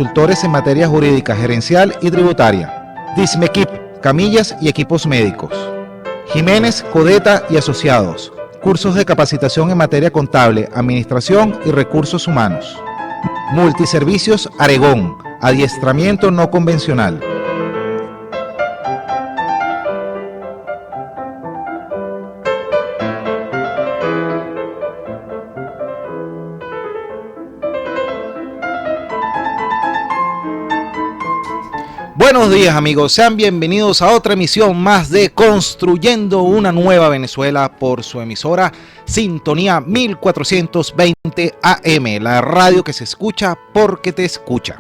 consultores en materia jurídica, gerencial y tributaria. Dismequip, camillas y equipos médicos. Jiménez, Codeta y Asociados, cursos de capacitación en materia contable, administración y recursos humanos. Multiservicios Aregón, adiestramiento no convencional. Buenos días amigos, sean bienvenidos a otra emisión más de Construyendo una Nueva Venezuela por su emisora Sintonía 1420 AM, la radio que se escucha porque te escucha.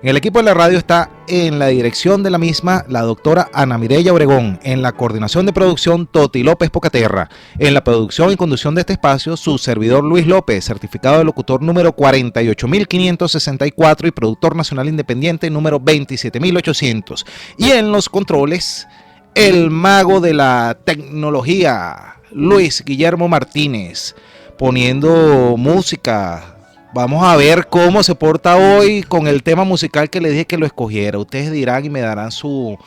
En el equipo de la radio está en la dirección de la misma la doctora Ana Mireya Obregón, en la coordinación de producción Toti López Pocaterra, en la producción y conducción de este espacio su servidor Luis López, certificado de locutor número 48564 y productor nacional independiente número 27800, y en los controles el mago de la tecnología Luis Guillermo Martínez, poniendo música. Vamos a ver cómo se porta hoy con el tema musical que le dije que lo escogiera. Ustedes dirán y me darán su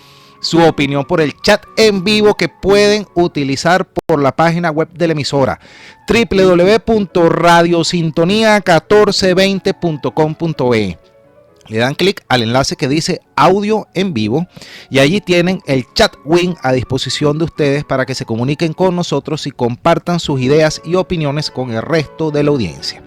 opinión por el chat en vivo que pueden utilizar por la página web de la emisora www.radiosintonía1420.com.be. Le dan clic al enlace que dice audio en vivo y allí tienen el chat win a disposición de ustedes para que se comuniquen con nosotros y compartan sus ideas y opiniones con el resto de la audiencia.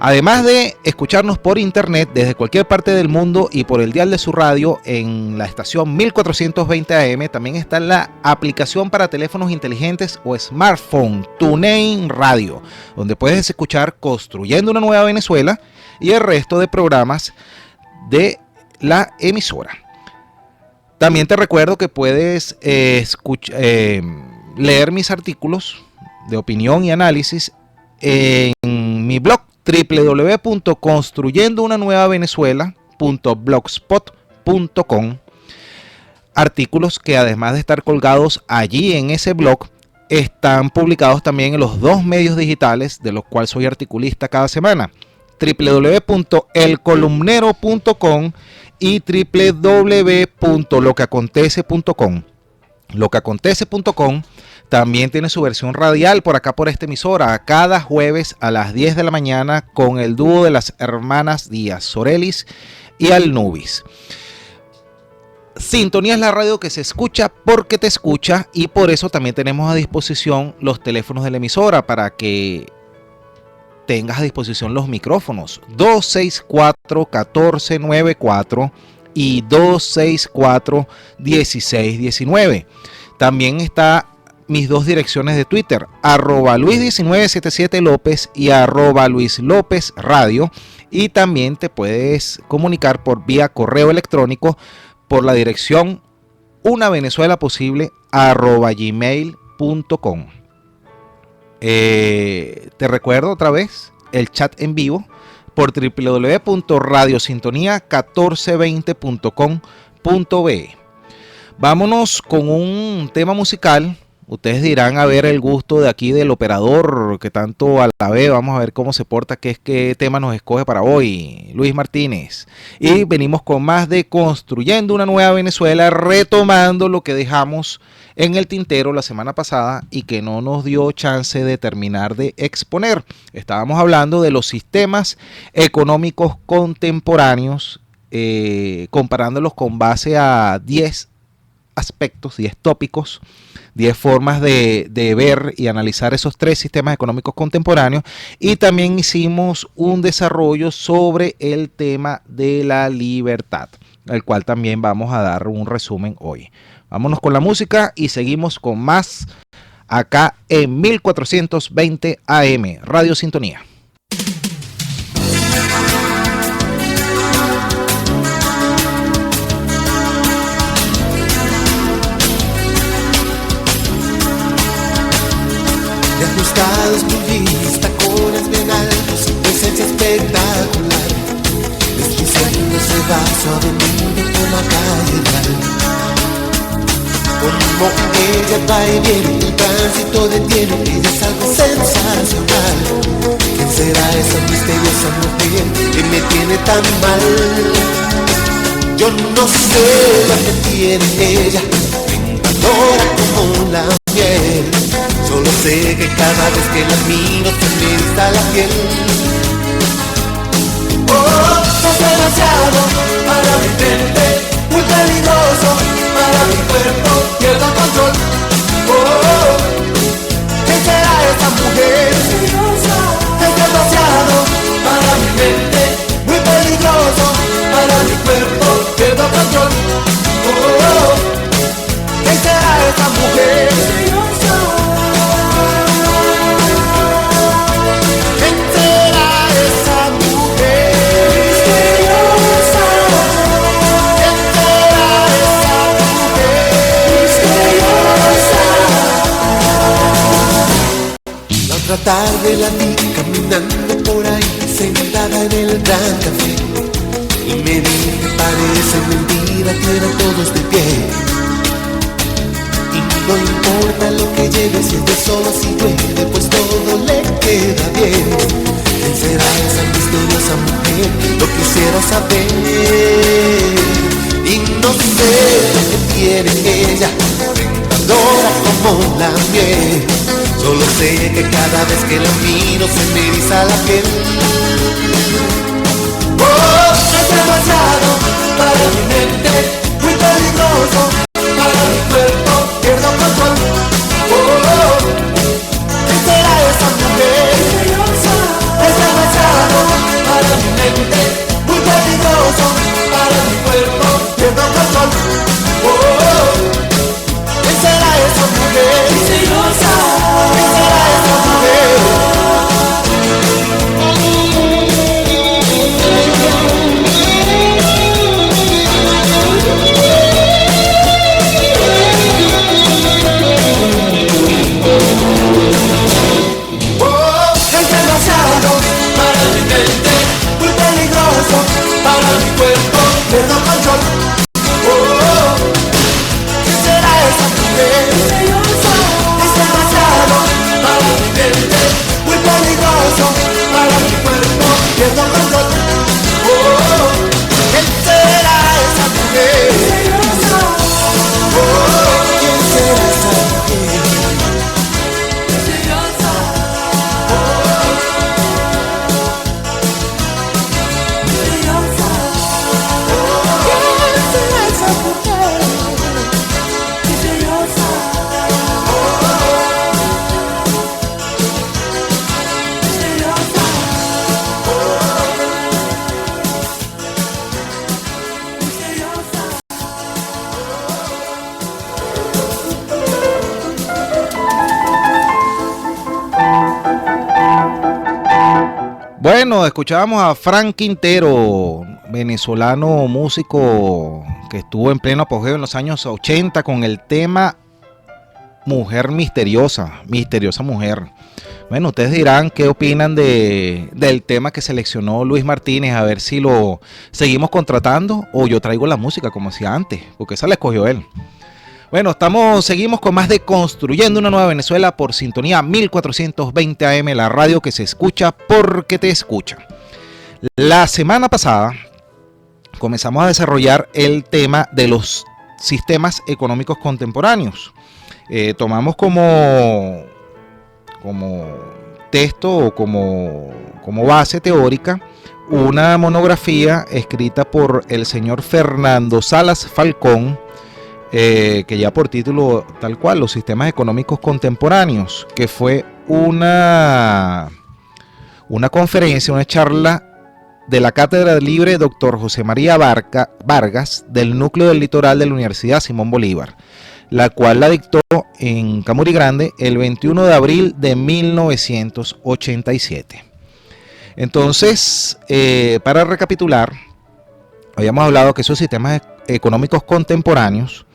Además de escucharnos por internet desde cualquier parte del mundo y por el dial de su radio en la estación 1420 AM, también está la aplicación para teléfonos inteligentes o smartphone TuneIn Radio, donde puedes escuchar Construyendo una Nueva Venezuela y el resto de programas de la emisora. También te recuerdo que puedes leer mis artículos de opinión y análisis en mi blog www.construyendoUnaNuevaVenezuela.blogspot.com, artículos que además de estar colgados allí en ese blog, están publicados también en los dos medios digitales de los cuales soy articulista cada semana, www.elcolumnero.com y www.loqueacontece.com. Loqueacontece.com también tiene su versión radial por acá por esta emisora, cada jueves a las 10 de la mañana con el dúo de las hermanas Díaz, Sorelis y Alnubis. Sintonía es la radio que se escucha porque te escucha y por eso también tenemos a disposición los teléfonos de la emisora para que tengas a disposición los micrófonos 264-1494 y 264-1619. También está mis dos direcciones de Twitter, @Luis1977 López y @Luis López Radio, y también te puedes comunicar por vía correo electrónico por la dirección unavenezuelaposible@gmail.com. Te recuerdo otra vez el chat en vivo por www.radiosintonía1420.com.be. Vámonos con un tema musical. Ustedes dirán a ver el gusto de aquí del operador que tanto alabé. Vamos a ver cómo se porta, qué tema nos escoge para hoy Luis Martínez. Y venimos con más de Construyendo una Nueva Venezuela, retomando lo que dejamos en el tintero la semana pasada y que no nos dio chance de terminar de exponer. Estábamos hablando de los sistemas económicos contemporáneos, comparándolos con base a 10 aspectos, 10 tópicos, 10 formas de ver y analizar esos tres sistemas económicos contemporáneos, y también hicimos un desarrollo sobre el tema de la libertad, al cual también vamos a dar un resumen hoy. Vámonos con la música y seguimos con más acá en 1420 AM, Radio Sintonía. De ajustados bullis, tacones bien altos, presencia espectacular, deslizando ese vaso de niño por la calle real. Como ella va y viene, el tránsito detiene, ella es algo sensacional. ¿Quién será esa misteriosa mujer que me tiene tan mal? Yo no sé lo que tiene ella, tentadora como la miel. Solo sé que cada vez que la miro se me eriza la piel. Oh, es demasiado para mi mente, muy peligroso para mi cuerpo, pierdo el control. Oh, ¿qué será esa mujer? Es demasiado para mi mente, muy peligroso para mi cuerpo, pierdo el control. Oh, ¿qué será esa mujer? Otra tarde la vi caminando por ahí, sentada en el gran café, y me dije, parece mentira que eran todos de pie. Y no importa lo que lleve, si es de sol o si llueve, pues todo le queda bien. ¿Quién será esa misteriosa mujer? Lo quisiera saber. Y no sé lo que tiene ella, tentadora como la miel. Solo sé que cada vez que la miro se me eriza la piel. Oh, es demasiado para mi mente, muy peligroso para mi cuerpo, pierdo control. Oh, ¿qué será esa mujer? Es demasiado para mi mente, muy peligroso para mi cuerpo, pierdo control. Oh, ¿qué será esa mujer? Pierdo control. Oh, ¿qué será esa mujer? Es demasiado para mi mente, muy peligroso para mi cuerpo. Pierdo control. Oh, ¿qué será esa mujer? Oh, ¿quién será esa mujer? Bueno, escuchábamos a Frank Quintero, venezolano músico que estuvo en pleno apogeo en los años 80 con el tema Mujer Misteriosa, Misteriosa Mujer. Bueno, ustedes dirán qué opinan del tema que seleccionó Luis Martínez, a ver si lo seguimos contratando o yo traigo la música como hacía antes, porque esa la escogió él. Bueno, seguimos con más de Construyendo una Nueva Venezuela por sintonía 1420 AM, la radio que se escucha porque te escucha. La semana pasada comenzamos a desarrollar el tema de los sistemas económicos contemporáneos. Tomamos como texto o como base teórica una monografía escrita por el señor Fernando Salas Falcón, que ya por título tal cual, Los sistemas económicos contemporáneos, que fue una conferencia, una charla de la Cátedra Libre Dr. José María Vargas del Núcleo del Litoral de la Universidad Simón Bolívar, la cual la dictó en Camuri Grande el 21 de abril de 1987. Entonces, para recapitular, habíamos hablado que esos sistemas económicos contemporáneos,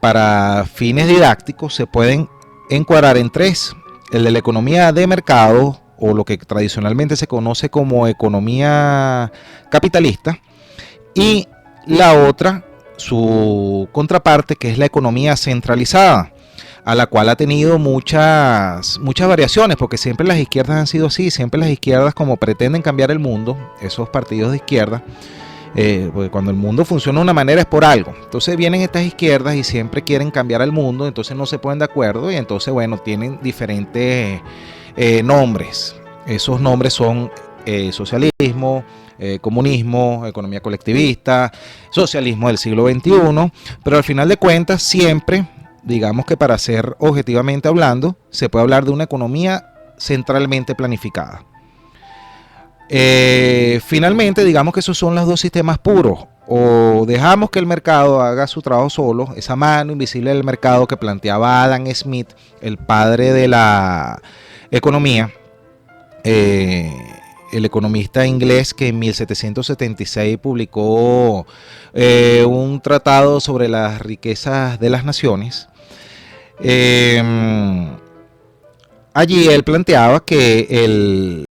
para fines didácticos, se pueden encuadrar en tres: el de la economía de mercado, o lo que tradicionalmente se conoce como economía capitalista, y la otra, su contraparte, que es la economía centralizada. a la cual ha tenido muchas variaciones, porque siempre las izquierdas han sido así, siempre las izquierdas como pretenden cambiar el mundo, esos partidos de izquierda, porque cuando el mundo funciona de una manera es por algo. Entonces vienen estas izquierdas y siempre quieren cambiar el mundo, entonces no se ponen de acuerdo y entonces, bueno, tienen diferentes nombres. Esos nombres son socialismo, comunismo, economía colectivista, socialismo del siglo XXI, pero al final de cuentas siempre, digamos que para ser objetivamente hablando, se puede hablar de una economía centralmente planificada. Finalmente, digamos que esos son los dos sistemas puros. O dejamos que el mercado haga su trabajo solo, esa mano invisible del mercado que planteaba Adam Smith, el padre de la economía, el economista inglés que en 1776 publicó un tratado sobre las riquezas de las naciones. Allí él planteaba que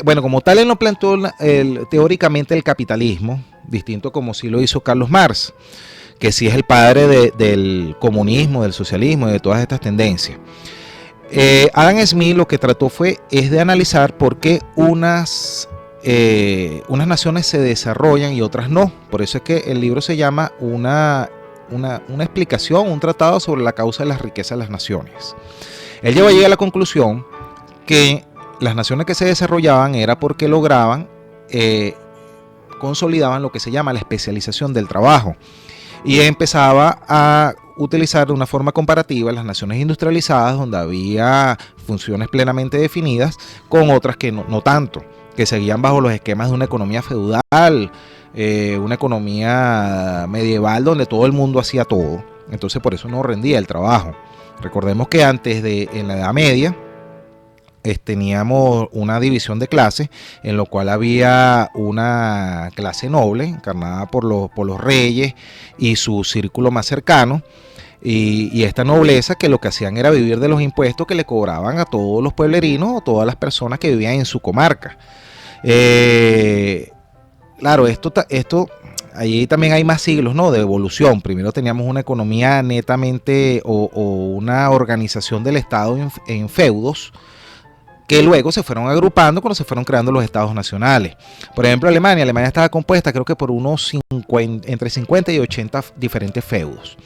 bueno, como tal él no planteó teóricamente el capitalismo, distinto como sí lo hizo Carlos Marx, que sí es el padre del comunismo, del socialismo y de todas estas tendencias. Adam Smith lo que trató es de analizar por qué unas naciones se desarrollan y otras no. Por eso es que el libro se llama una explicación, un tratado sobre la causa de las riquezas de las naciones. Él llegó a la conclusión que las naciones que se desarrollaban era porque lograban, consolidaban lo que se llama la especialización del trabajo. Y empezaba a utilizar de una forma comparativa las naciones industrializadas, donde había funciones plenamente definidas, con otras que no tanto, que seguían bajo los esquemas de una economía feudal, una economía medieval donde todo el mundo hacía todo. Entonces por eso no rendía el trabajo. Recordemos que en la Edad Media, teníamos una división de clases en lo cual había una clase noble encarnada por los reyes y su círculo más cercano, y esta nobleza que lo que hacían era vivir de los impuestos que le cobraban a todos los pueblerinos o todas las personas que vivían en su comarca. Claro, esto allí también hay más siglos, ¿no?, de evolución. Primero teníamos una economía netamente o una organización del Estado en feudos, que luego se fueron agrupando cuando se fueron creando los estados nacionales. Por ejemplo, Alemania estaba compuesta creo que por entre 50 y 80 diferentes feudos,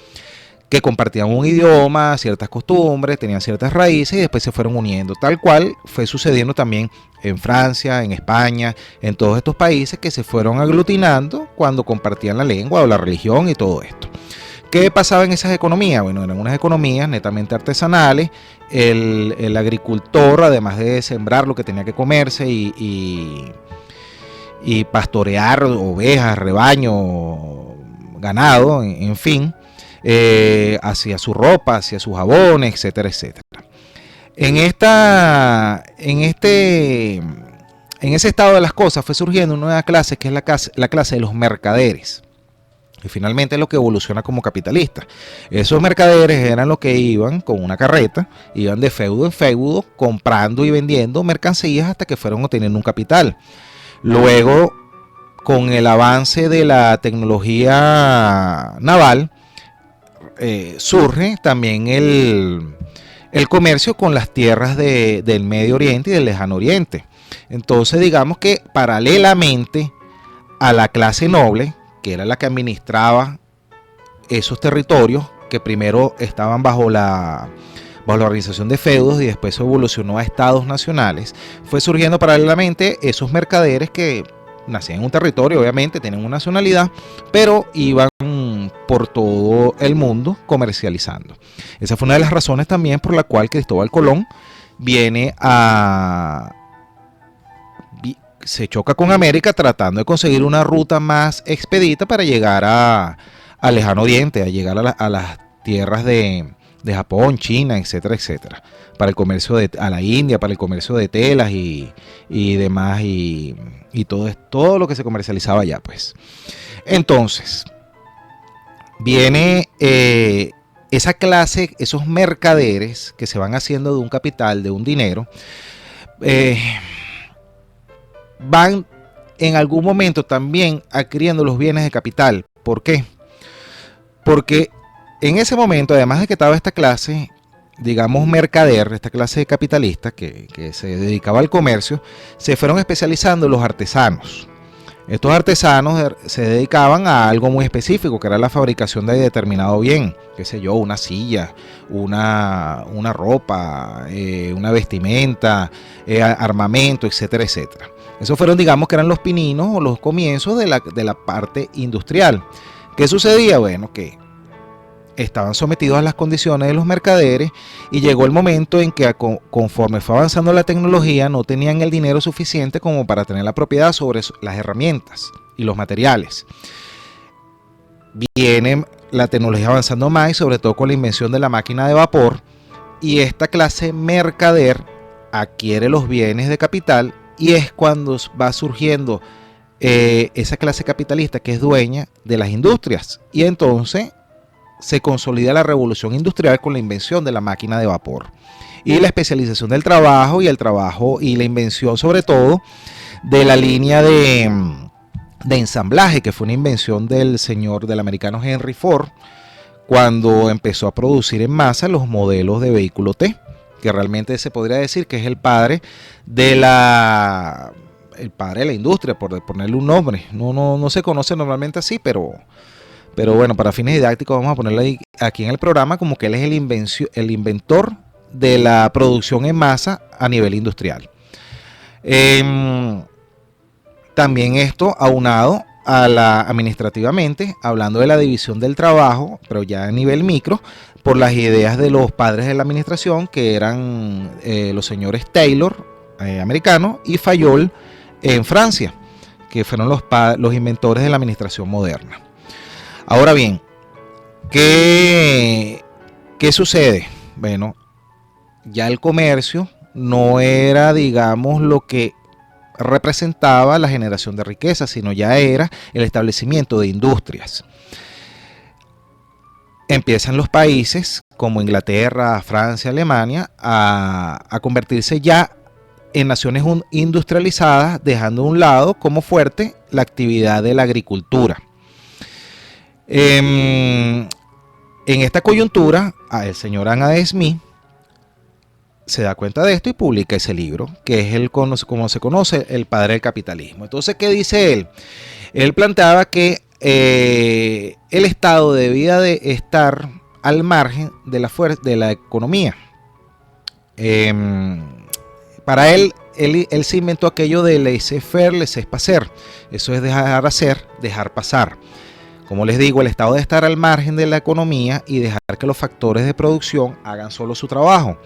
que compartían un idioma, ciertas costumbres, tenían ciertas raíces y después se fueron uniendo, tal cual fue sucediendo también en Francia, en España, en todos estos países que se fueron aglutinando cuando compartían la lengua o la religión y todo esto. ¿Qué pasaba en esas economías? Bueno, eran unas economías netamente artesanales. El agricultor, además de sembrar lo que tenía que comerse y pastorear ovejas, rebaño, ganado, en fin, hacía su ropa, hacía sus jabones, etcétera, etcétera. En ese estado de las cosas fue surgiendo una nueva clase, que es la clase de los mercaderes. Y finalmente es lo que evoluciona como capitalista. Esos mercaderes eran los que iban con una carreta, iban de feudo en feudo, comprando y vendiendo mercancías hasta que fueron obteniendo un capital. Luego, con el avance de la tecnología naval, surge también el comercio con las tierras del Medio Oriente y del Lejano Oriente. Entonces, digamos que paralelamente a la clase noble, que era la que administraba esos territorios, que primero estaban bajo la organización de feudos y después evolucionó a estados nacionales, fue surgiendo paralelamente esos mercaderes que nacían en un territorio, obviamente tenían una nacionalidad, pero iban por todo el mundo comercializando. Esa fue una de las razones también por la cual Cristóbal Colón se choca con América tratando de conseguir una ruta más expedita para llegar al Lejano Oriente, a llegar a las tierras de Japón, China, etcétera, etcétera, para el comercio a la India, para el comercio de telas y demás, y todo lo que se comercializaba allá, pues. Entonces, viene esa clase, esos mercaderes que se van haciendo de un capital, de un dinero, van en algún momento también adquiriendo los bienes de capital. ¿Por qué? Porque en ese momento, además de que estaba esta clase, digamos, mercader, esta clase de capitalista que se dedicaba al comercio, se fueron especializando los artesanos. Estos artesanos se dedicaban a algo muy específico, que era la fabricación de determinado bien, qué sé yo, una silla, una ropa, una vestimenta, armamento, etcétera, etcétera. Esos fueron, digamos, que eran los pininos o los comienzos de la parte industrial. ¿Qué sucedía? Bueno, que estaban sometidos a las condiciones de los mercaderes y llegó el momento en que conforme fue avanzando la tecnología no tenían el dinero suficiente como para tener la propiedad sobre las herramientas y los materiales. Viene la tecnología avanzando más y sobre todo con la invención de la máquina de vapor, y esta clase mercader adquiere los bienes de capital, y es cuando va surgiendo esa clase capitalista que es dueña de las industrias, y entonces se consolida la revolución industrial con la invención de la máquina de vapor y la especialización del trabajo y la invención sobre todo de la línea de ensamblaje, que fue una invención del americano Henry Ford, cuando empezó a producir en masa los modelos de vehículo T, que realmente se podría decir que es el padre de la industria, por ponerle un nombre. No se conoce normalmente así, pero bueno, para fines didácticos vamos a ponerlo aquí en el programa como que él es el inventor de la producción en masa a nivel industrial. También esto aunado administrativamente, hablando de la división del trabajo, pero ya a nivel micro, por las ideas de los padres de la administración, que eran los señores Taylor, americanos, y Fayol en Francia, que fueron los inventores de la administración moderna. Ahora bien, ¿qué sucede? Bueno, ya el comercio no era, digamos, lo que representaba la generación de riqueza, sino ya era el establecimiento de industrias. Empiezan los países como Inglaterra, Francia, Alemania a convertirse ya en naciones industrializadas, dejando a un lado como fuerte la actividad de la agricultura. En esta coyuntura, el señor Adam Smith se da cuenta de esto y publica ese libro, que es como se conoce, el padre del capitalismo. Entonces, ¿qué dice él? Él planteaba que el Estado debía de estar al margen de la economía. Para él se inventó aquello de laissez-faire, laissez-passer. Eso es dejar hacer, dejar pasar. Como les digo, el Estado debe estar al margen de la economía y dejar que los factores de producción hagan solo su trabajo.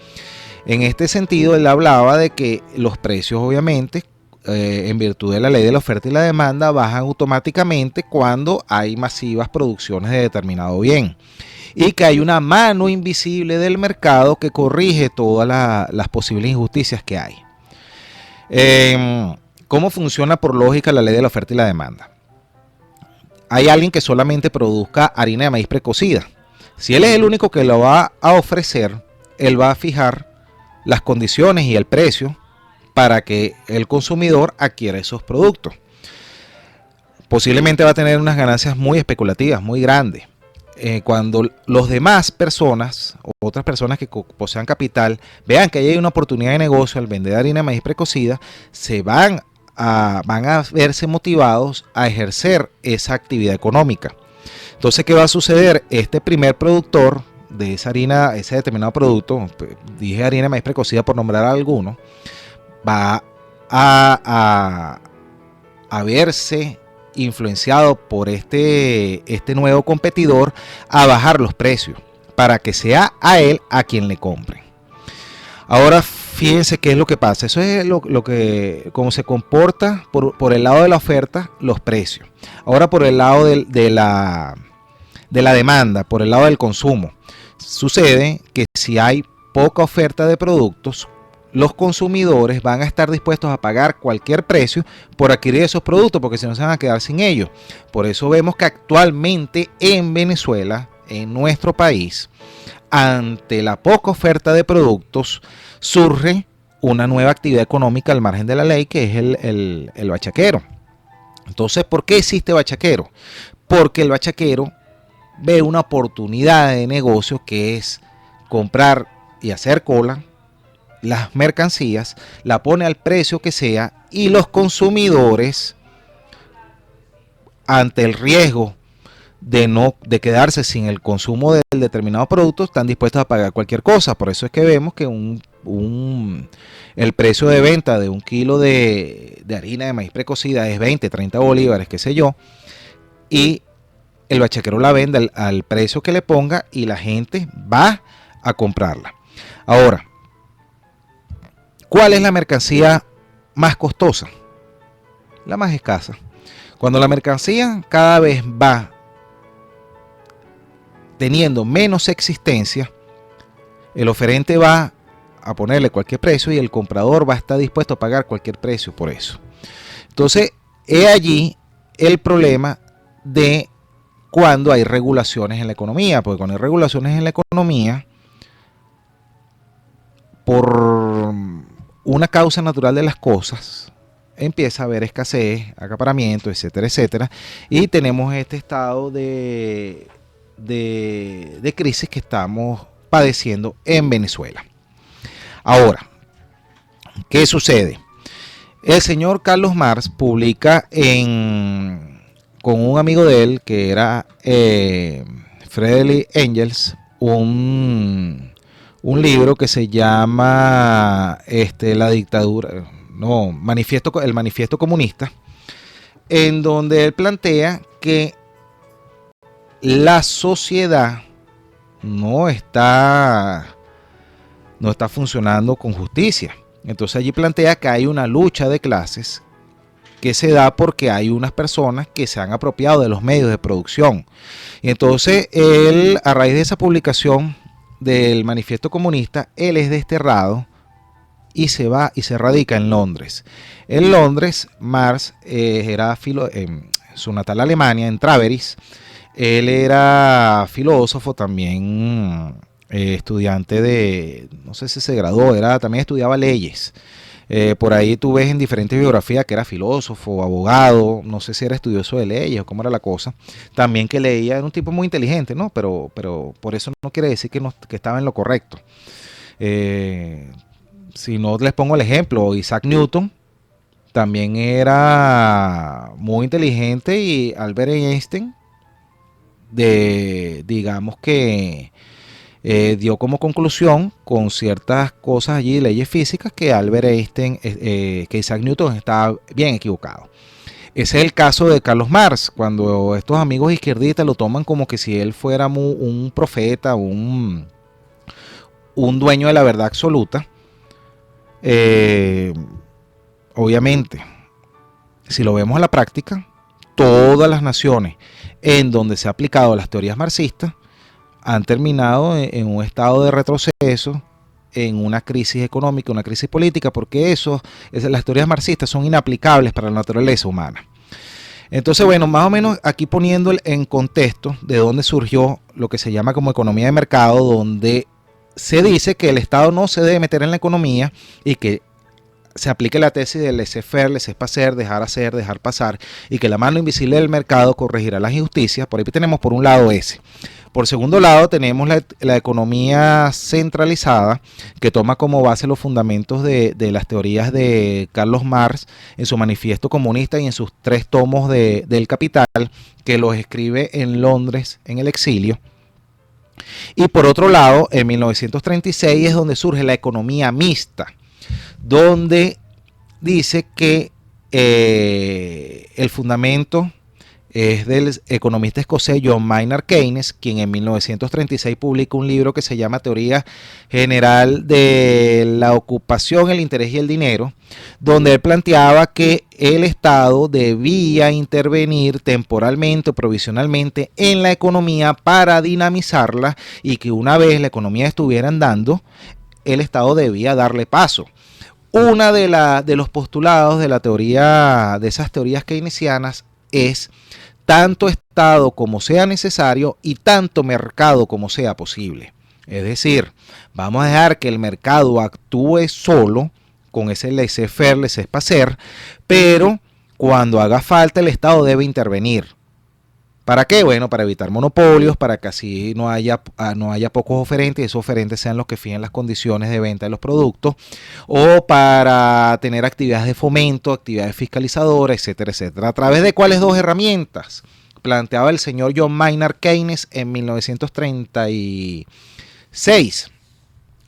En este sentido, él hablaba de que los precios, obviamente, en virtud de la ley de la oferta y la demanda, bajan automáticamente cuando hay masivas producciones de determinado bien, y que hay una mano invisible del mercado que corrige todas las posibles injusticias que hay. ¿Cómo funciona por lógica la ley de la oferta y la demanda? Hay alguien que solamente produzca harina de maíz precocida. Si él es el único que lo va a ofrecer, él va a fijar las condiciones y el precio para que el consumidor adquiera esos productos. Posiblemente va a tener unas ganancias muy especulativas, muy grandes. Cuando los demás personas o otras personas que posean capital vean que hay una oportunidad de negocio al vender harina de maíz precocida, van a verse motivados a ejercer esa actividad económica. Entonces, ¿qué va a suceder? Este primer productor de esa harina, ese determinado producto, dije harina de maíz precocida por nombrar a alguno, va a verse influenciado por este nuevo competidor a bajar los precios para que sea a él a quien le compren. Ahora fíjense qué es lo que pasa. Eso es lo que, cómo se comporta por el lado de la oferta, los precios. Ahora por el lado de la demanda, por el lado del consumo. Sucede que si hay poca oferta de productos, los consumidores van a estar dispuestos a pagar cualquier precio por adquirir esos productos, porque si no se van a quedar sin ellos. Por eso vemos que actualmente en Venezuela, en nuestro país, ante la poca oferta de productos, surge una nueva actividad económica al margen de la ley, que es el bachaquero. Entonces, ¿por qué existe bachaquero? Porque el bachaquero ve una oportunidad de negocio que es comprar y hacer cola las mercancías, la pone al precio que sea y los consumidores, ante el riesgo de quedarse sin el consumo del determinado producto, están dispuestos a pagar cualquier cosa. Por eso es que vemos que el precio de venta de un kilo de harina de maíz precocida es 20, 30 bolívares, qué sé yo, y el bachaquero la vende al precio que le ponga y la gente va a comprarla. Ahora, ¿cuál es la mercancía más costosa? La más escasa. Cuando la mercancía cada vez va teniendo menos existencia, el oferente va a ponerle cualquier precio y el comprador va a estar dispuesto a pagar cualquier precio por eso. Entonces, he allí el problema de cuando hay regulaciones en la economía, porque cuando hay regulaciones en la economía, por una causa natural de las cosas, empieza a haber escasez, acaparamiento, etcétera, etcétera, y tenemos este estado de crisis que estamos padeciendo en Venezuela. Ahora, ¿qué sucede? El señor Carlos Marx publica con un amigo de él, que era Friedrich Engels, un libro que se llama La dictadura, el manifiesto comunista, en donde él plantea que la sociedad no está funcionando con justicia. Entonces allí plantea que hay una lucha de clases que se da porque hay unas personas que se han apropiado de los medios de producción. Y entonces él, a raíz de esa publicación del manifiesto comunista, él es desterrado y se va y se radica en Londres. En Londres, Marx era en su natal Alemania, en Traveris. Él era filósofo, también estudiante no sé si se graduó, también estudiaba leyes. Por ahí tú ves en diferentes biografías que era filósofo, abogado, no sé si era estudioso de leyes o cómo era la cosa. También que leía, era un tipo muy inteligente, ¿no? Pero por eso no quiere decir que estaba en lo correcto. Si no les pongo el ejemplo, Isaac Newton también era muy inteligente, y Albert Einstein, digamos que dio como conclusión con ciertas cosas allí, leyes físicas, que Albert Einstein, que Isaac Newton estaba bien equivocado. Ese es el caso de Carlos Marx, cuando estos amigos izquierdistas lo toman como que si él fuera un profeta, un dueño de la verdad absoluta. Obviamente, si lo vemos a la práctica, todas las naciones en donde se ha aplicado las teorías marxistas han terminado en un estado de retroceso, en una crisis económica, una crisis política, porque las teorías marxistas son inaplicables para la naturaleza humana. Entonces, bueno, más o menos aquí poniendo en contexto de dónde surgió lo que se llama como economía de mercado, donde se dice que el Estado no se debe meter en la economía y que se aplique la tesis del laissez-faire, laissez-passer, dejar hacer, dejar pasar, y que la mano invisible del mercado corregirá las injusticias. Por ahí tenemos por un lado ese. Por segundo lado tenemos la economía centralizada, que toma como base los fundamentos de las teorías de Carlos Marx en su manifiesto comunista y en sus 3 tomos del Capital, que los escribe en Londres en el exilio. Y por otro lado, en 1936 es donde surge la economía mixta, donde dice que el fundamento es del economista escocés John Maynard Keynes, quien en 1936 publica un libro que se llama Teoría General de la Ocupación, el Interés y el Dinero, donde él planteaba que el Estado debía intervenir temporalmente o provisionalmente en la economía para dinamizarla, y que una vez la economía estuviera andando, el Estado debía darle paso. Una de los postulados de esas teorías keynesianas es tanto Estado como sea necesario y tanto mercado como sea posible. Es decir, vamos a dejar que el mercado actúe solo con ese laissez-faire, laissez-passer, pero cuando haga falta el Estado debe intervenir. ¿Para qué? Bueno, para evitar monopolios, para que así no haya pocos oferentes y esos oferentes sean los que fijen las condiciones de venta de los productos, o para tener actividades de fomento, actividades fiscalizadoras, etcétera, etcétera. ¿A través de cuáles dos herramientas? Planteaba el señor John Maynard Keynes en 1936,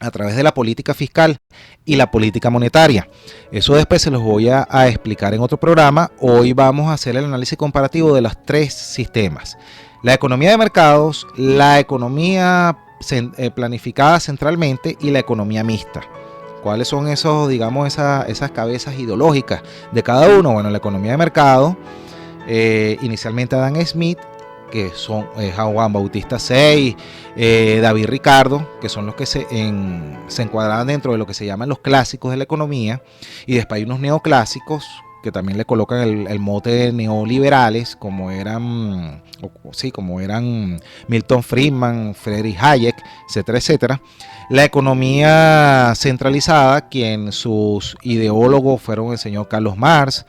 a través de la política fiscal y la política monetaria. Eso después se los voy a explicar en otro programa. Hoy vamos a hacer el análisis comparativo de los tres sistemas: la economía de mercados, la economía planificada centralmente y la economía mixta. ¿Cuáles son esos, digamos, esas cabezas ideológicas de cada uno? Bueno, la economía de mercado, inicialmente Adam Smith, que son Juan Bautista Say, David Ricardo, que son los que se encuadraban dentro de lo que se llaman los clásicos de la economía, y después hay unos neoclásicos que también le colocan el mote de neoliberales, como eran Milton Friedman, Friedrich Hayek, etcétera, etcétera. La economía centralizada, quien sus ideólogos fueron el señor Carlos Marx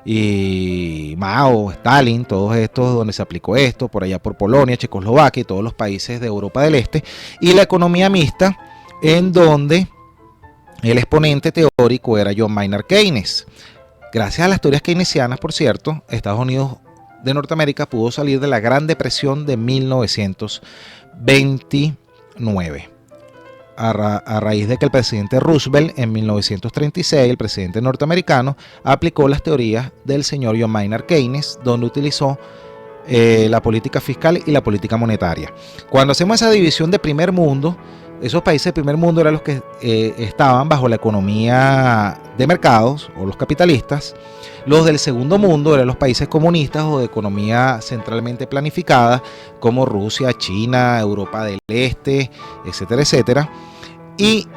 y Mao, Stalin, todos estos donde se aplicó esto, por allá por Polonia, Checoslovaquia y todos los países de Europa del Este, y la economía mixta, en donde el exponente teórico era John Maynard Keynes. Gracias a las teorías keynesianas, por cierto, Estados Unidos de Norteamérica pudo salir de la Gran Depresión de 1929. A raíz de que el presidente Roosevelt en 1936, el presidente norteamericano, aplicó las teorías del señor John Maynard Keynes, donde utilizó la política fiscal y la política monetaria. Cuando hacemos esa división de primer mundo, esos países de primer mundo eran los que estaban bajo la economía de mercados o los capitalistas. Los del segundo mundo eran los países comunistas o de economía centralmente planificada, como Rusia, China, Europa del Este, etcétera, etcétera. Y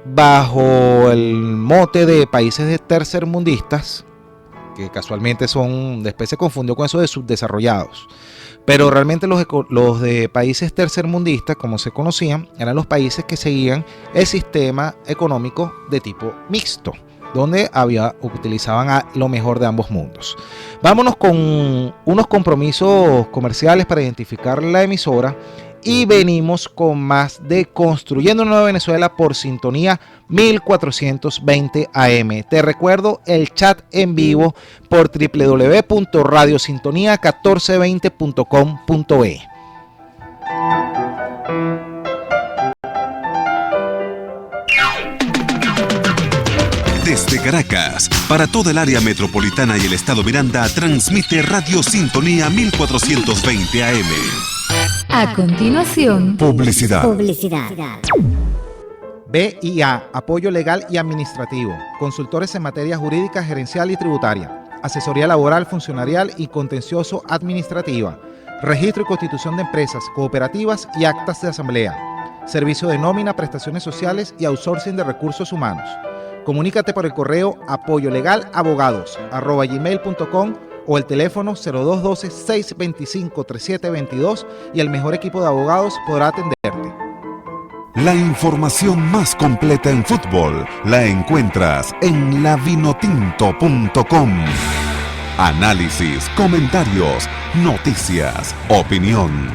bajo el mote de países de tercermundistas, que casualmente después se confundió con eso de subdesarrollados, pero realmente los de países tercermundistas, como se conocían, eran los países que seguían el sistema económico de tipo mixto, donde utilizaban lo mejor de ambos mundos. Vámonos con unos compromisos comerciales para identificar la emisora y venimos con más de Construyendo una Nueva Venezuela por Sintonía 1420 AM. Te recuerdo el chat en vivo por www.radiosintonía1420.com.be. Desde Caracas, para toda el área metropolitana y el estado Miranda, transmite Radio Sintonía 1420 AM. A continuación, Publicidad. BIA, apoyo legal y administrativo, consultores en materia jurídica, gerencial y tributaria, asesoría laboral, funcionarial y contencioso administrativa, registro y constitución de empresas, cooperativas y actas de asamblea, servicio de nómina, prestaciones sociales y outsourcing de recursos humanos. Comunícate por el correo apoyolegalabogados@gmail.com o el teléfono 0212-625-3722 y el mejor equipo de abogados podrá atenderte. La información más completa en fútbol la encuentras en lavinotinto.com. Análisis, comentarios, noticias, opinión.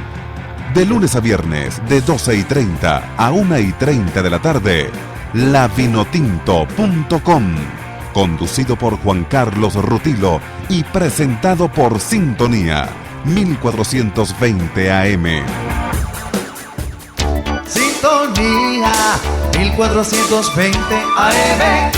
De lunes a viernes, de 12:30 a 1:30 de la tarde. Lavinotinto.com. Conducido por Juan Carlos Rutilo y presentado por Sintonía 1420 AM. Sintonía 1420 AM.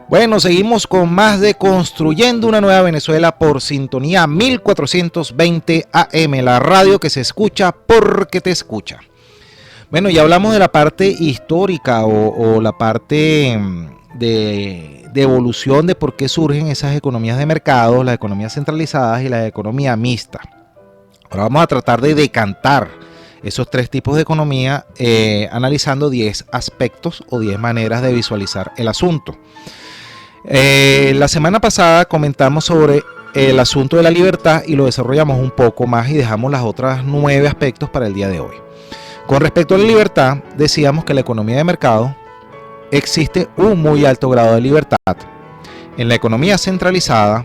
Bueno, seguimos con más de Construyendo una Nueva Venezuela por Sintonía 1420 AM, la radio que se escucha porque te escucha. Bueno, ya hablamos de la parte histórica o la parte de evolución de por qué surgen esas economías de mercado, las economías centralizadas y la economía mixta. Ahora vamos a tratar de decantar esos tres tipos de economía analizando 10 aspectos o 10 maneras de visualizar el asunto. La semana pasada comentamos sobre el asunto de la libertad y lo desarrollamos un poco más y dejamos las otras 9 aspectos para el día de hoy. Con respecto a la libertad, decíamos que en la economía de mercado existe un muy alto grado de libertad. En la economía centralizada,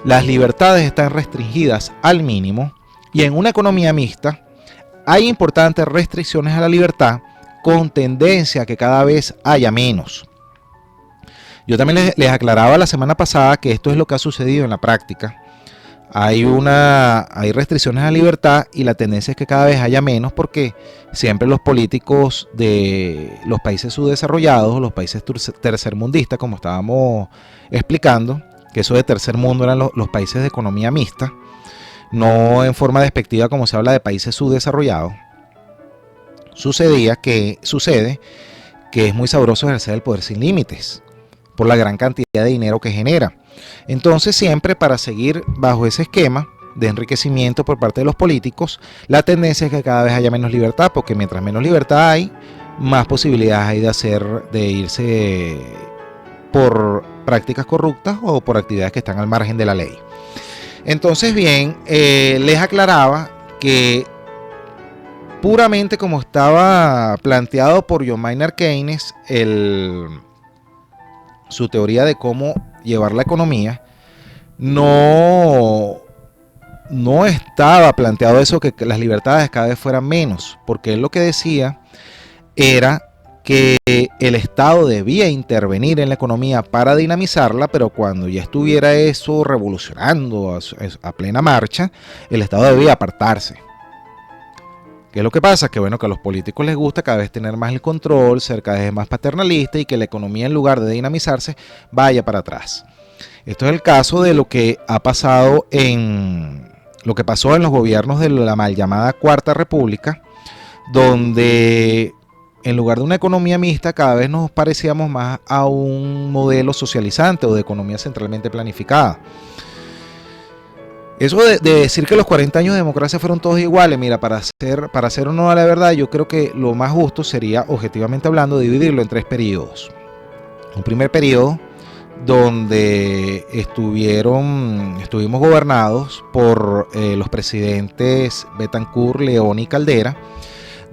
las libertades están restringidas al mínimo y en una economía mixta hay importantes restricciones a la libertad con tendencia a que cada vez haya menos. Yo también les aclaraba la semana pasada que esto es lo que ha sucedido en la práctica. Hay restricciones a la libertad y la tendencia es que cada vez haya menos porque siempre los políticos de los países subdesarrollados, los países tercermundistas, como estábamos explicando, que eso de tercer mundo eran los países de economía mixta, no en forma despectiva como se habla de países subdesarrollados. Sucede que es muy sabroso ejercer el poder sin límites por la gran cantidad de dinero que genera. Entonces siempre para seguir bajo ese esquema de enriquecimiento por parte de los políticos, la tendencia es que cada vez haya menos libertad, porque mientras menos libertad hay, más posibilidades hay de irse por prácticas corruptas o por actividades que están al margen de la ley. Entonces bien, les aclaraba que puramente como estaba planteado por John Maynard Keynes, su teoría de cómo llevar la economía, no estaba planteado eso que las libertades cada vez fueran menos, porque él lo que decía era que el Estado debía intervenir en la economía para dinamizarla, pero cuando ya estuviera eso revolucionando a plena marcha, el Estado debía apartarse. ¿Qué es lo que pasa? Que bueno, que a los políticos les gusta cada vez tener más el control, ser cada vez más paternalista y que la economía, en lugar de dinamizarse, vaya para atrás. Esto es el caso de lo que ha pasado lo que pasó en los gobiernos de la mal llamada Cuarta República, donde en lugar de una economía mixta cada vez nos parecíamos más a un modelo socializante o de economía centralmente planificada. Eso de decir que los 40 años de democracia fueron todos iguales, mira, para hacer honor a la verdad, yo creo que lo más justo sería, objetivamente hablando, dividirlo en 3 periodos. Un primer periodo donde estuvimos gobernados por los presidentes Betancur, León y Caldera,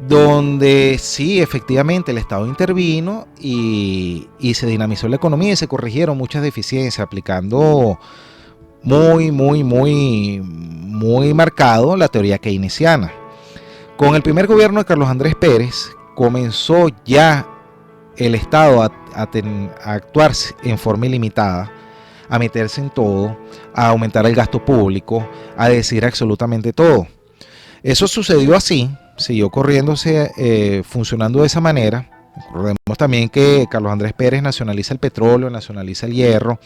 donde sí, efectivamente, el Estado intervino y se dinamizó la economía y se corrigieron muchas deficiencias, aplicando muy marcado la teoría keynesiana. Con el primer gobierno de Carlos Andrés Pérez comenzó ya el Estado a actuar en forma ilimitada, a meterse en todo, a aumentar el gasto público, a decir absolutamente todo. Eso sucedió así, siguió corriéndose, funcionando de esa manera. Recordemos también que Carlos Andrés Pérez nacionaliza el petróleo, nacionaliza el hierro,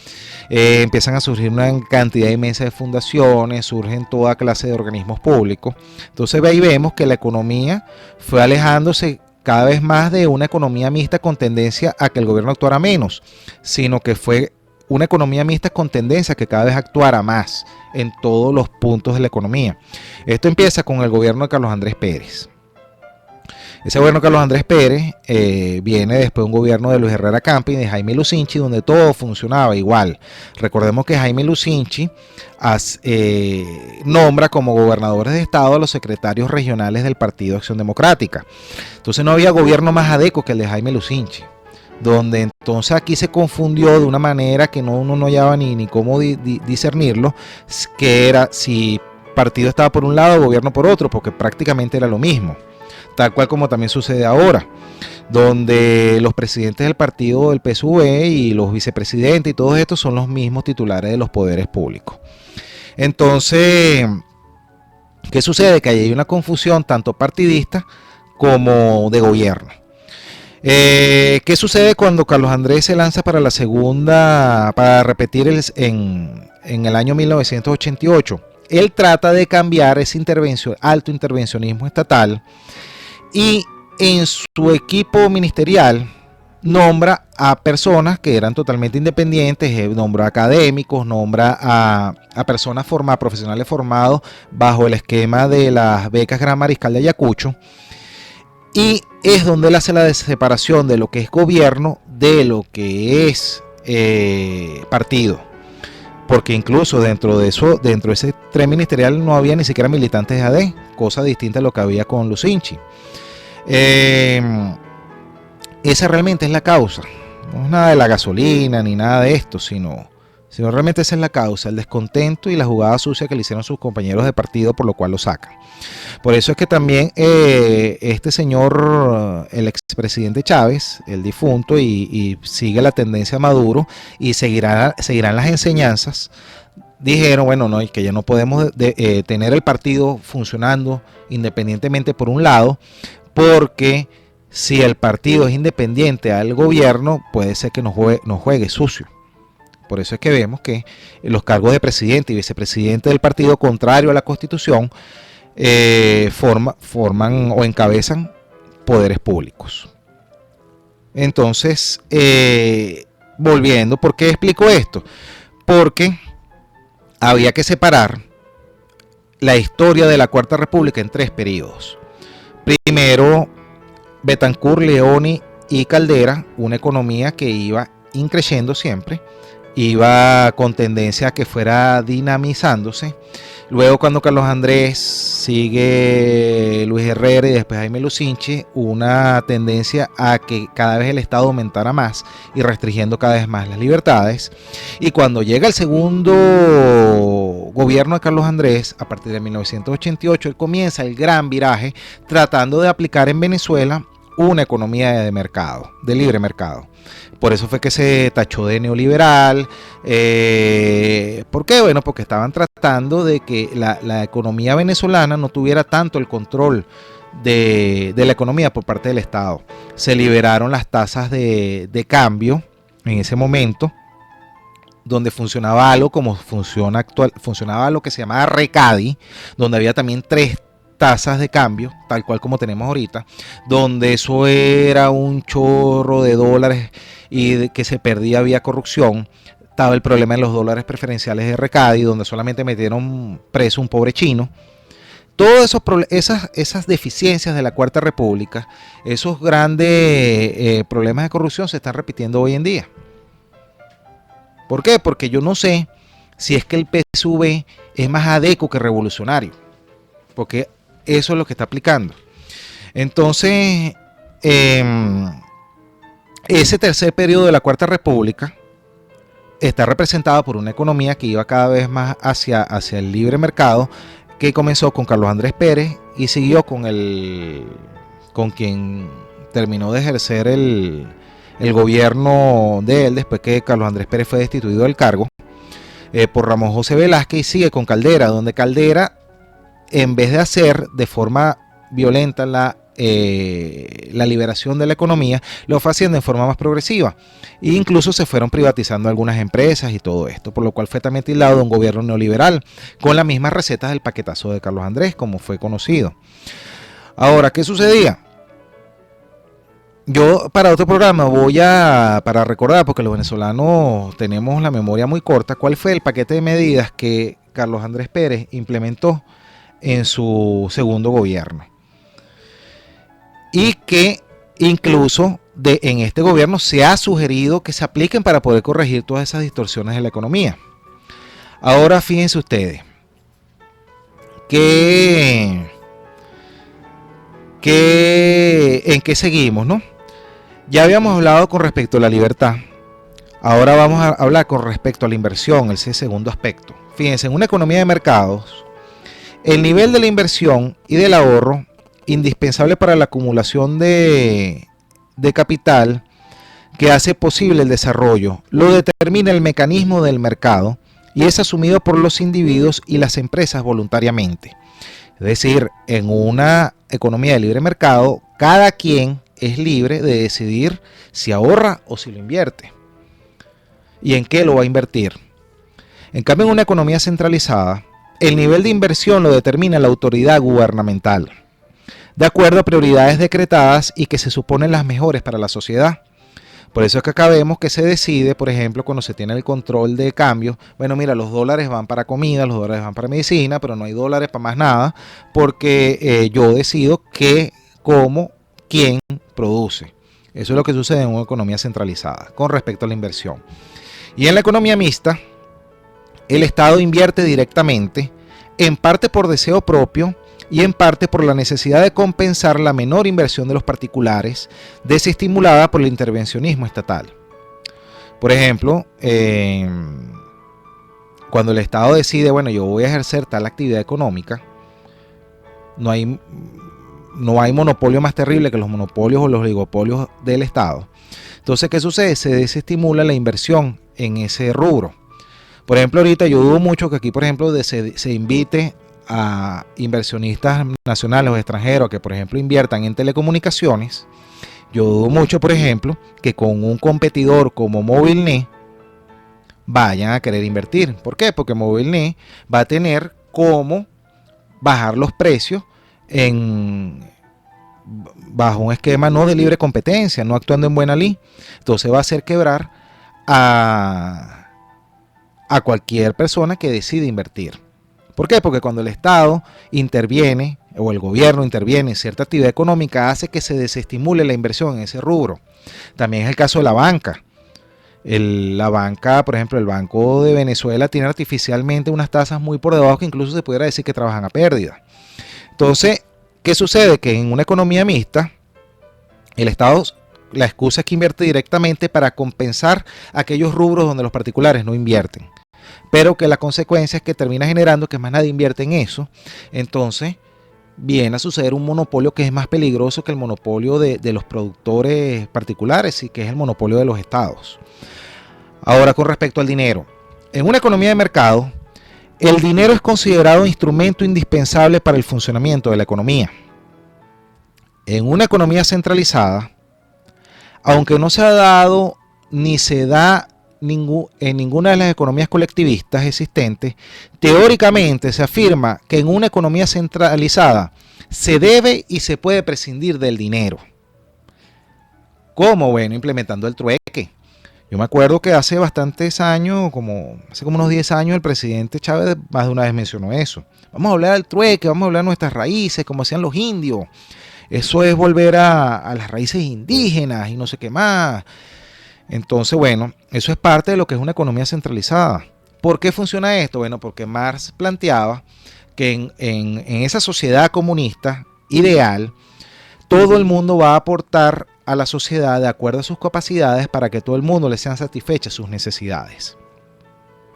empiezan a surgir una cantidad inmensa de fundaciones, surgen toda clase de organismos públicos. Entonces ahí vemos que la economía fue alejándose cada vez más de una economía mixta con tendencia a que el gobierno actuara menos, sino que fue una economía mixta con tendencia a que cada vez actuara más en todos los puntos de la economía. Esto empieza con el gobierno de Carlos Andrés Pérez. Ese gobierno de Carlos Andrés Pérez viene después de un gobierno de Luis Herrera Campins y de Jaime Lucinchi, donde todo funcionaba igual. Recordemos que Jaime Lucinchi nombra como gobernadores de estado a los secretarios regionales del Partido Acción Democrática. Entonces no había gobierno más adecuado que el de Jaime Lucinchi, donde entonces aquí se confundió de una manera que uno no hallaba ni cómo discernirlo, que era si partido estaba por un lado o gobierno por otro, porque prácticamente era lo mismo. Tal cual como también sucede ahora, donde los presidentes del partido del PSUV y los vicepresidentes y todos estos son los mismos titulares de los poderes públicos. Entonces, ¿qué sucede? Que hay una confusión tanto partidista como de gobierno. ¿Qué sucede cuando Carlos Andrés se lanza para la segunda, para repetir en el año 1988? Él trata de cambiar ese alto intervencionismo estatal y en su equipo ministerial nombra a personas que eran totalmente independientes, nombra a académicos, nombra a personas profesionales formados bajo el esquema de las becas Gran Mariscal de Ayacucho, y es donde él hace la separación de lo que es gobierno de lo que es partido. porque incluso dentro de ese tren ministerial no había ni siquiera militantes de AD, cosa distinta a lo que había con Lucinchi. Esa realmente es la causa, no es nada de la gasolina ni nada de esto, sino realmente esa es la causa, el descontento y la jugada sucia que le hicieron sus compañeros de partido, por lo cual lo sacan. Por eso es que también este señor, el expresidente Chávez, el difunto, y sigue la tendencia Maduro y seguirán las enseñanzas. Dijeron, bueno, no, y que ya no podemos tener el partido funcionando independientemente por un lado, porque si el partido es independiente al gobierno, puede ser que nos juegue sucio. Por eso es que vemos que los cargos de presidente y vicepresidente del partido, contrario a la Constitución, forman o encabezan poderes públicos. Entonces, volviendo, ¿por qué explico esto? Porque había que separar la historia de la Cuarta República en 3 periodos. Primero, Betancur, Leoni y Caldera, una economía que iba increciendo siempre, iba con tendencia a que fuera dinamizándose. Luego, cuando Carlos Andrés, sigue Luis Herrera y después Jaime Lucinchi, una tendencia a que cada vez el Estado aumentara más y restringiendo cada vez más las libertades. Y cuando llega el segundo gobierno de Carlos Andrés, a partir de 1988, él comienza el gran viraje tratando de aplicar en Venezuela una economía de mercado, de libre mercado. Por eso fue que se tachó de neoliberal. ¿Por qué? Bueno, porque estaban tratando de que la economía venezolana no tuviera tanto el control de la economía por parte del Estado. Se liberaron las tasas de cambio en ese momento, donde funcionaba algo como funcionaba lo que se llamaba Recadi, donde había también 3 tasas de cambio, tal cual como tenemos ahorita, donde eso era un chorro de dólares y que se perdía vía corrupción. Estaba el problema de los dólares preferenciales de Recadi, donde solamente metieron preso un pobre chino. Todas esas deficiencias de la Cuarta República, esos grandes problemas de corrupción se están repitiendo hoy en día. ¿Por qué? Porque yo no sé si es que el PSV es más adeco que revolucionario, porque eso es lo que está aplicando. Entonces, ese tercer periodo de la Cuarta República está representado por una economía que iba cada vez más hacia el libre mercado, que comenzó con Carlos Andrés Pérez y siguió con quien terminó de ejercer el gobierno de él después que Carlos Andrés Pérez fue destituido del cargo, por Ramón José Velázquez, y sigue con Caldera, donde Caldera, en vez de hacer de forma violenta la liberación de la economía, lo fue haciendo en forma más progresiva. E incluso se fueron privatizando algunas empresas y todo esto, por lo cual fue también tildado de un gobierno neoliberal, con las mismas recetas del paquetazo de Carlos Andrés, como fue conocido. Ahora, ¿qué sucedía? Yo para otro programa para recordar, porque los venezolanos tenemos la memoria muy corta, cuál fue el paquete de medidas que Carlos Andrés Pérez implementó en su segundo gobierno, y que incluso en este gobierno se ha sugerido que se apliquen para poder corregir todas esas distorsiones de la economía. Ahora fíjense ustedes en qué seguimos, ¿no? Ya habíamos hablado con respecto a la libertad. Ahora vamos a hablar con respecto a la inversión, ese segundo aspecto. Fíjense, en una economía de mercados, el nivel de la inversión y del ahorro, indispensable para la acumulación de capital que hace posible el desarrollo, lo determina el mecanismo del mercado y es asumido por los individuos y las empresas voluntariamente. Es decir, en una economía de libre mercado, cada quien es libre de decidir si ahorra o si lo invierte y en qué lo va a invertir. En cambio, en una economía centralizada, el nivel de inversión lo determina la autoridad gubernamental, de acuerdo a prioridades decretadas y que se suponen las mejores para la sociedad. Por eso es que acá vemos que se decide, por ejemplo, cuando se tiene el control de cambio, bueno, mira, los dólares van para comida, los dólares van para medicina, pero no hay dólares para más nada, porque yo decido qué, cómo, quién produce. Eso es lo que sucede en una economía centralizada con respecto a la inversión. Y en la economía mixta, el Estado invierte directamente, en parte por deseo propio y en parte por la necesidad de compensar la menor inversión de los particulares, desestimulada por el intervencionismo estatal. Por ejemplo, cuando el Estado decide, bueno, yo voy a ejercer tal actividad económica, no hay monopolio más terrible que los monopolios o los oligopolios del Estado. Entonces, ¿qué sucede? Se desestimula la inversión en ese rubro. Por ejemplo, ahorita yo dudo mucho que aquí, por ejemplo, se invite a inversionistas nacionales o extranjeros que, por ejemplo, inviertan en telecomunicaciones. Yo dudo mucho, por ejemplo, que con un competidor como Movilnet vayan a querer invertir. ¿Por qué? Porque Movilnet va a tener cómo bajar los precios bajo un esquema no de libre competencia, no actuando en buena ley. Entonces va a hacer quebrar a cualquier persona que decide invertir. ¿Por qué? Porque cuando el Estado interviene o el gobierno interviene en cierta actividad económica, hace que se desestimule la inversión en ese rubro. También es el caso de la banca. La banca, por ejemplo, el Banco de Venezuela tiene artificialmente unas tasas muy por debajo que incluso se pudiera decir que trabajan a pérdida. Entonces, ¿qué sucede? Que en una economía mixta, el Estado, la excusa es que invierte directamente para compensar aquellos rubros donde los particulares no invierten. Pero que la consecuencia es que termina generando que más nadie invierte en eso. Entonces viene a suceder un monopolio que es más peligroso que el monopolio de los productores particulares y que es el monopolio de los estados. Ahora, con respecto al dinero. En una economía de mercado, el dinero es considerado instrumento indispensable para el funcionamiento de la economía. En una economía centralizada, aunque no se ha dado ni se da en ninguna de las economías colectivistas existentes, teóricamente se afirma que en una economía centralizada se debe y se puede prescindir del dinero. ¿Cómo? Bueno, implementando el trueque. Yo me acuerdo que hace bastantes años, hace como unos 10 años, el presidente Chávez más de una vez mencionó eso. Vamos a hablar del trueque, vamos a hablar de nuestras raíces, como hacían los indios. Eso es volver a las raíces indígenas y no sé qué más. Entonces, bueno, eso es parte de lo que es una economía centralizada. ¿Por qué funciona esto? Bueno, porque Marx planteaba que en esa sociedad comunista ideal, todo el mundo va a aportar a la sociedad de acuerdo a sus capacidades para que todo el mundo le sean satisfechas sus necesidades.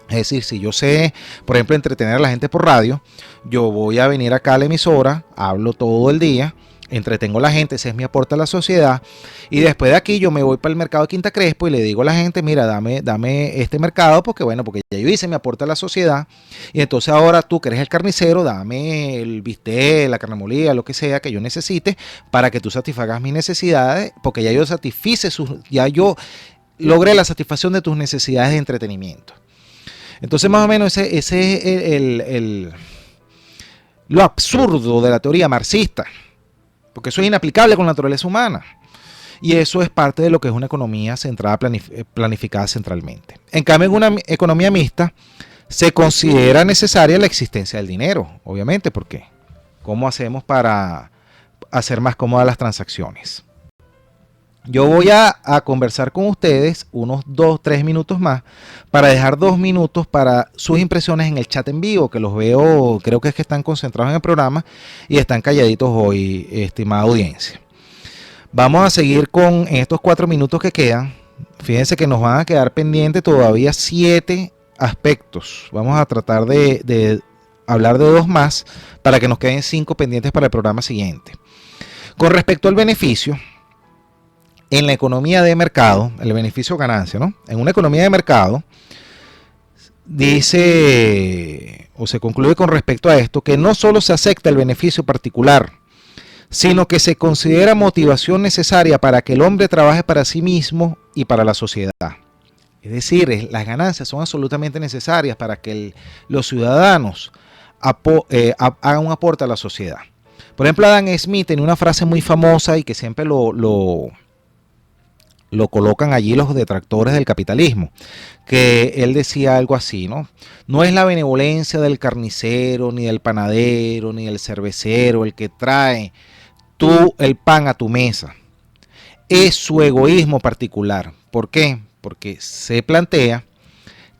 Es decir, si yo sé, por ejemplo, entretener a la gente por radio, yo voy a venir acá a la emisora, hablo todo el día, entretengo a la gente, ese es mi aporte a la sociedad, y después de aquí yo me voy para el mercado de Quinta Crespo y le digo a la gente, mira, dame este mercado porque ya yo hice mi aporte a la sociedad, y entonces ahora tú que eres el carnicero, dame el bistec, la carne molida, lo que sea que yo necesite para que tú satisfagas mis necesidades, porque ya yo logré la satisfacción de tus necesidades de entretenimiento. Entonces más o menos ese es lo absurdo de la teoría marxista, porque eso es inaplicable con la naturaleza humana. Y eso es parte de lo que es una economía centrada, planificada centralmente. En cambio, en una economía mixta se considera necesaria la existencia del dinero, obviamente, porque ¿cómo hacemos para hacer más cómodas las transacciones? Yo voy a conversar con ustedes unos 2-3 minutos más para dejar 2 minutos para sus impresiones en el chat en vivo, que los veo, creo que es que están concentrados en el programa y están calladitos hoy, estimada audiencia. Vamos a seguir en estos 4 minutos que quedan. Fíjense que nos van a quedar pendientes todavía 7 aspectos. Vamos a tratar de hablar de 2 más para que nos queden 5 pendientes para el programa siguiente. Con respecto al beneficio, en la economía de mercado, el beneficio ganancia, ¿no? En una economía de mercado, dice o se concluye con respecto a esto que no solo se acepta el beneficio particular, sino que se considera motivación necesaria para que el hombre trabaje para sí mismo y para la sociedad. Es decir, las ganancias son absolutamente necesarias para que los ciudadanos hagan un aporte a la sociedad. Por ejemplo, Adam Smith tiene una frase muy famosa y que siempre lo colocan allí los detractores del capitalismo, que él decía algo así, ¿no? No es la benevolencia del carnicero, ni del panadero, ni del cervecero el que trae el pan a tu mesa. Es su egoísmo particular. ¿Por qué? Porque se plantea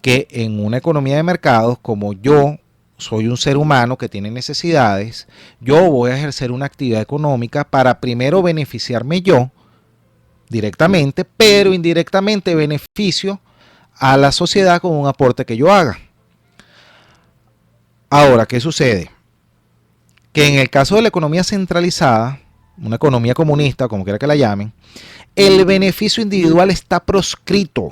que en una economía de mercados, como yo soy un ser humano que tiene necesidades, yo voy a ejercer una actividad económica para primero beneficiarme yo directamente, pero indirectamente beneficio a la sociedad con un aporte que yo haga. Ahora, ¿qué sucede? Que en el caso de la economía centralizada, una economía comunista, como quiera que la llamen, el beneficio individual está proscrito.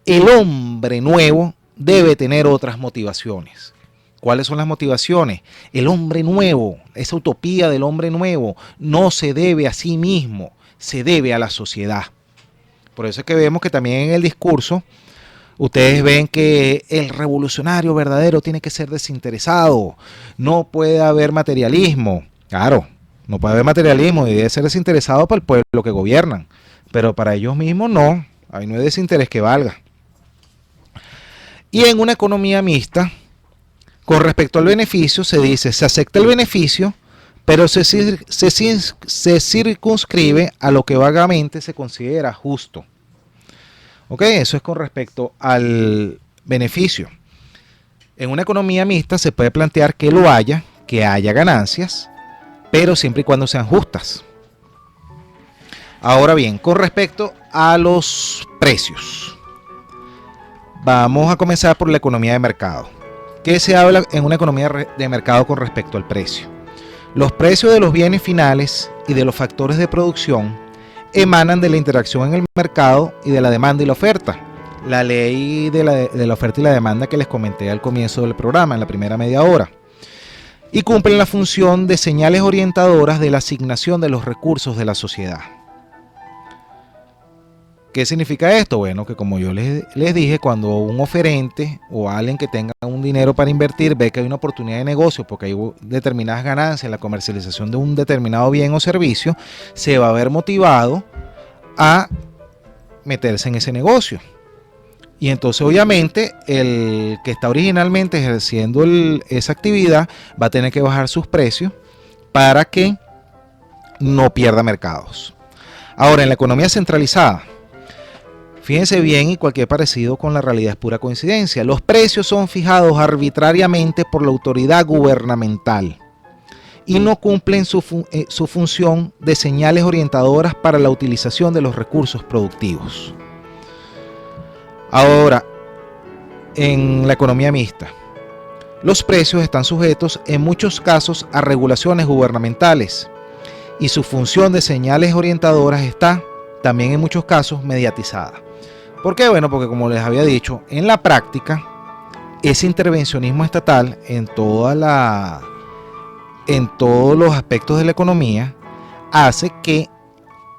El hombre nuevo debe tener otras motivaciones. ¿Cuáles son las motivaciones? El hombre nuevo, esa utopía del hombre nuevo, no se debe a sí mismo, se debe a la sociedad. Por eso es que vemos que también en el discurso, ustedes ven que el revolucionario verdadero tiene que ser desinteresado, no puede haber materialismo. Claro, no puede haber materialismo y debe ser desinteresado para el pueblo que gobiernan, pero para ellos mismos no, ahí no hay desinterés que valga. Y en una economía mixta, con respecto al beneficio, se dice, se acepta el beneficio, pero se circunscribe a lo que vagamente se considera justo. Ok, eso es con respecto al beneficio. En una economía mixta se puede plantear que lo haya, que haya ganancias, pero siempre y cuando sean justas. Ahora bien, con respecto a los precios, vamos a comenzar por la economía de mercado. ¿Qué se habla en una economía de mercado con respecto al precio? Los precios de los bienes finales y de los factores de producción emanan de la interacción en el mercado y de la demanda y la oferta. La ley de la oferta y la demanda que les comenté al comienzo del programa, en la primera media hora. Y cumplen la función de señales orientadoras de la asignación de los recursos de la sociedad. ¿Qué significa esto? Bueno, que como yo les dije, cuando un oferente o alguien que tenga un dinero para invertir ve que hay una oportunidad de negocio porque hay determinadas ganancias en la comercialización de un determinado bien o servicio, se va a ver motivado a meterse en ese negocio. Y entonces obviamente el que está originalmente ejerciendo esa actividad va a tener que bajar sus precios para que no pierda mercados. Ahora, en la economía centralizada, fíjense bien, y cualquier parecido con la realidad es pura coincidencia. Los precios son fijados arbitrariamente por la autoridad gubernamental y no cumplen su función de señales orientadoras para la utilización de los recursos productivos. Ahora, en la economía mixta, los precios están sujetos en muchos casos a regulaciones gubernamentales y su función de señales orientadoras está también en muchos casos mediatizada. ¿Por qué? Bueno, porque como les había dicho, en la práctica, ese intervencionismo estatal en todos los aspectos de la economía hace que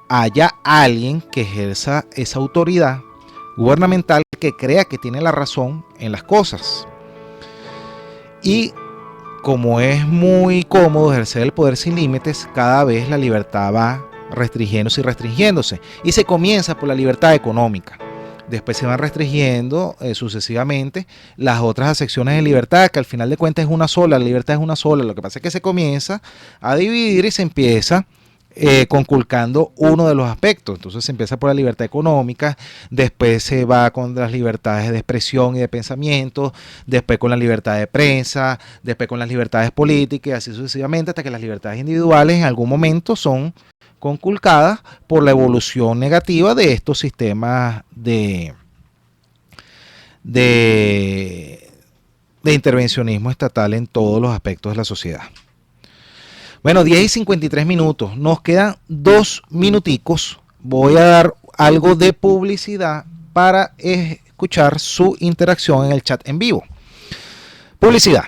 haya alguien que ejerza esa autoridad gubernamental que crea que tiene la razón en las cosas. Y como es muy cómodo ejercer el poder sin límites, cada vez la libertad va restringiéndose y se comienza por la libertad económica. Después se van restringiendo sucesivamente las otras acepciones de libertad, que al final de cuentas es una sola, la libertad es una sola. Lo que pasa es que se comienza a dividir y se empieza conculcando uno de los aspectos. Entonces se empieza por la libertad económica, después se va con las libertades de expresión y de pensamiento, después con la libertad de prensa, después con las libertades políticas y así sucesivamente hasta que las libertades individuales en algún momento son conculcadas por la evolución negativa de estos sistemas de intervencionismo estatal en todos los aspectos de la sociedad. Bueno, 10:53 minutos, nos quedan 2 minuticos, voy a dar algo de publicidad para escuchar su interacción en el chat en vivo. Publicidad.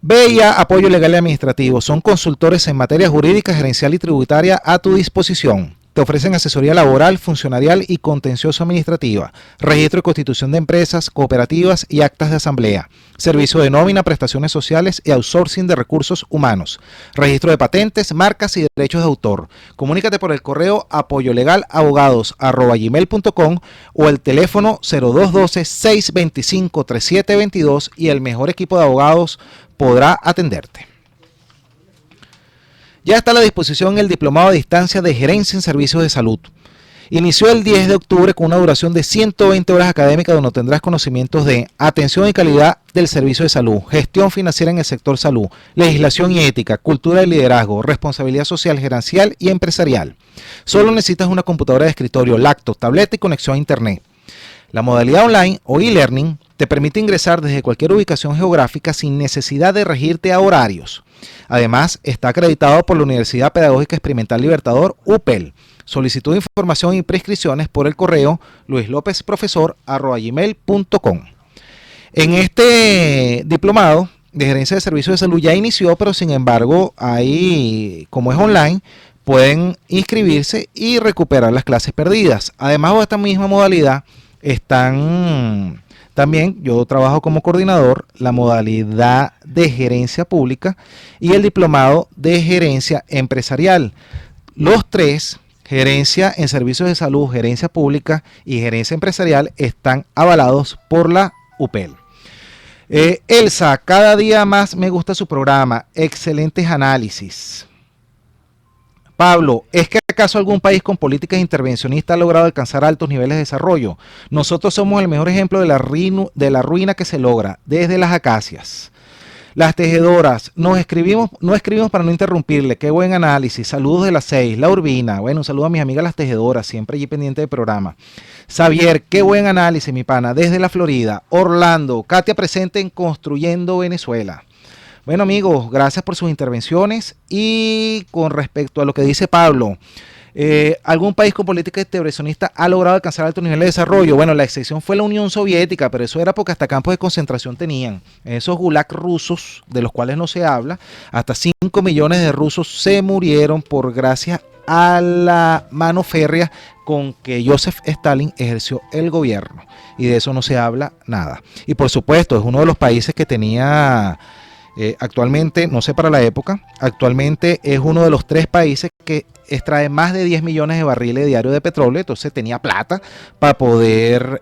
BIA Apoyo Legal y Administrativo son consultores en materia jurídica, gerencial y tributaria a tu disposición. Te ofrecen asesoría laboral, funcionarial y contencioso administrativa, registro y constitución de empresas, cooperativas y actas de asamblea, servicio de nómina, prestaciones sociales y outsourcing de recursos humanos, registro de patentes, marcas y derechos de autor. Comunícate por el correo apoyolegalabogados@gmail.com o el teléfono 0212-625-3722 y el mejor equipo de abogados podrá atenderte. Ya está a la disposición el diplomado a distancia de gerencia en servicios de salud. Inició el 10 de octubre con una duración de 120 horas académicas donde tendrás conocimientos de atención y calidad del servicio de salud, gestión financiera en el sector salud, legislación y ética, cultura de liderazgo, responsabilidad social, gerencial y empresarial. Solo necesitas una computadora de escritorio, laptop, tableta y conexión a internet. La modalidad online o e-learning te permite ingresar desde cualquier ubicación geográfica sin necesidad de regirte a horarios. Además, está acreditado por la Universidad Pedagógica Experimental Libertador, UPEL. Solicitud de información y prescripciones por el correo luislopezprofesor@gmail.com. En este diplomado de gerencia de servicios de salud ya inició, pero sin embargo, ahí, como es online, pueden inscribirse y recuperar las clases perdidas. Además de esta misma modalidad, están también, yo trabajo como coordinador, la modalidad de gerencia pública y el diplomado de gerencia empresarial. Los tres, gerencia en servicios de salud, gerencia pública y gerencia empresarial, están avalados por la UPEL. Elsa, cada día más me gusta su programa, excelentes análisis. Pablo, ¿es que acaso algún país con políticas intervencionistas ha logrado alcanzar altos niveles de desarrollo? Nosotros somos el mejor ejemplo de la ruina que se logra desde las acacias. Las tejedoras, no escribimos para no interrumpirle, qué buen análisis, saludos de las 6, la Urbina, bueno, un saludo a mis amigas las tejedoras, siempre allí pendiente del programa. Xavier, qué buen análisis, mi pana, desde la Florida. Orlando, Katia presente en Construyendo Venezuela. Bueno amigos, gracias por sus intervenciones y con respecto a lo que dice Pablo, ¿algún país con política intervencionista ha logrado alcanzar altos niveles de desarrollo? Bueno, la excepción fue la Unión Soviética, pero eso era porque hasta campos de concentración tenían. Esos gulag rusos, de los cuales no se habla, hasta 5 millones de rusos se murieron por gracias a la mano férrea con que Joseph Stalin ejerció el gobierno. Y de eso no se habla nada. Y por supuesto, es uno de los países que tenía... actualmente, no sé para la época, actualmente es uno de los 3 países que extrae más de 10 millones de barriles diarios de petróleo, entonces tenía plata para poder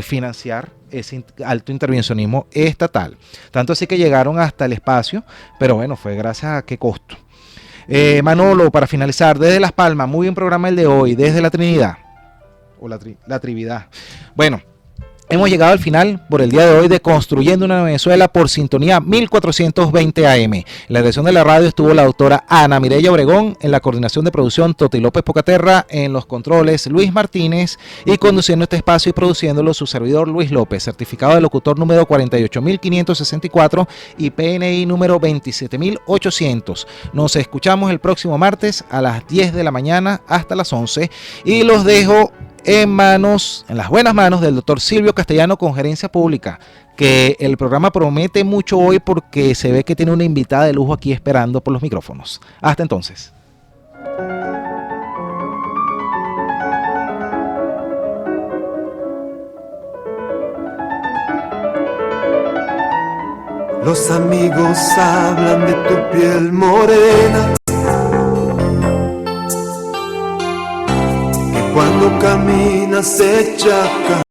financiar ese alto intervencionismo estatal. Tanto así que llegaron hasta el espacio, pero bueno, fue gracias a qué costo. Manolo, para finalizar, desde Las Palmas, muy bien programa el de hoy, desde la Trinidad, o la Trividad. Bueno, hemos llegado al final por el día de hoy de Construyendo una Venezuela por sintonía 1420 AM. En la dirección de la radio estuvo la doctora Ana Mireya Obregón, en la coordinación de producción Toti López Pocaterra, en los controles Luis Martínez y conduciendo este espacio y produciéndolo su servidor Luis López, certificado de locutor número 48564 y PNI número 27800. Nos escuchamos el próximo martes a las 10 de la mañana hasta las 11 y los dejo en las buenas manos del doctor Silvio Castellano con Gerencia Pública, que el programa promete mucho hoy porque se ve que tiene una invitada de lujo aquí esperando por los micrófonos. Hasta entonces. Los amigos hablan de tu piel morena, cuando caminas hecha